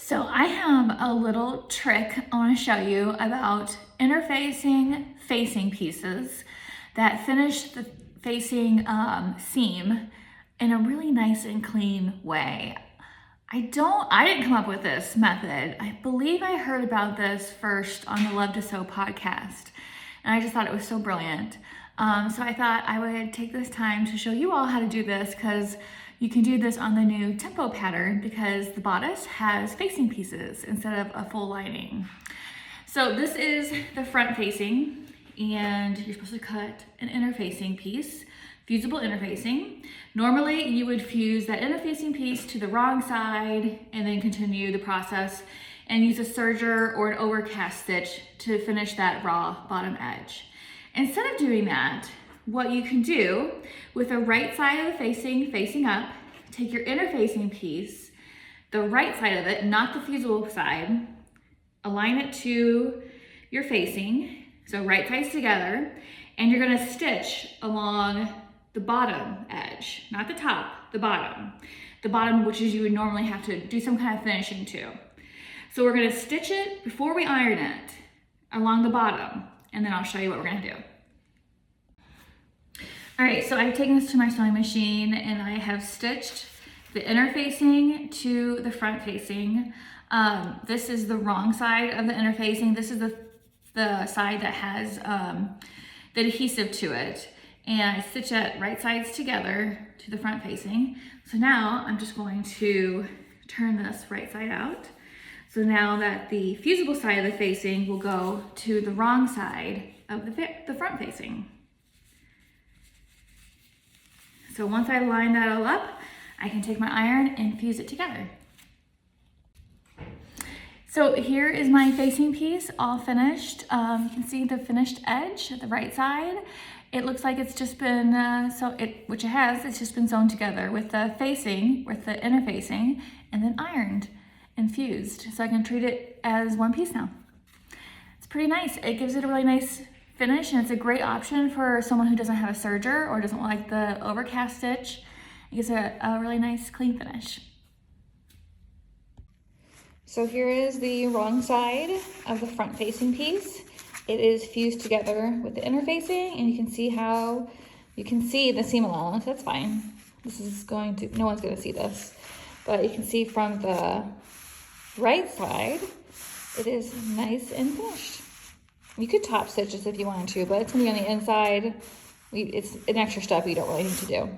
So I have a little trick I want to show you about interfacing facing pieces that finish the facing seam in a really nice and clean way. I didn't come up with this method. I believe I heard about this first on the Love to Sew podcast, and I just thought it was so brilliant. So I thought I would take this time to show you all how to do this, because you can do this on the new Tempo pattern because the bodice has facing pieces instead of a full lining. So this is the front facing, and you're supposed to cut an interfacing piece, fusible interfacing. Normally you would fuse that interfacing piece to the wrong side and then continue the process and use a serger or an overcast stitch to finish that raw bottom edge. Instead of doing that, what you can do with the right side of the facing up, take your interfacing piece, the right side of it, not the fusible side, align it to your facing, so right sides together, and you're gonna stitch along the bottom edge, not the top, the bottom which is you would normally have to do some kind of finishing to. So we're gonna stitch it before we iron it along the bottom, and then I'll show you what we're gonna do. All right, so I've taken this to my sewing machine and I have stitched the interfacing to the front facing. This is the wrong side of the interfacing. This is the side that has the adhesive to it. And I stitch that right sides together to the front facing. So now I'm just going to turn this right side out. So now that the fusible side of the facing will go to the wrong side of the front facing. So once I line that all up, I can take my iron and fuse it together. So here is my facing piece all finished. You can see the finished edge at the right side. It looks like it's just been, which it has, it's just been sewn together with the facing, with the interfacing, and then ironed and fused. So I can treat it as one piece now. It's pretty nice. It gives it a really nice finish, and it's a great option for someone who doesn't have a serger or doesn't like the overcast stitch. It gives it a really nice clean finish. So here is the wrong side of the front facing piece. It is fused together with the interfacing, and you can see the seam allowance. That's fine. No one's gonna see this, but you can see from the right side, it is nice and finished. You could top stitch this if you wanted to, but it's gonna be on the inside. It's an extra step you don't really need to do.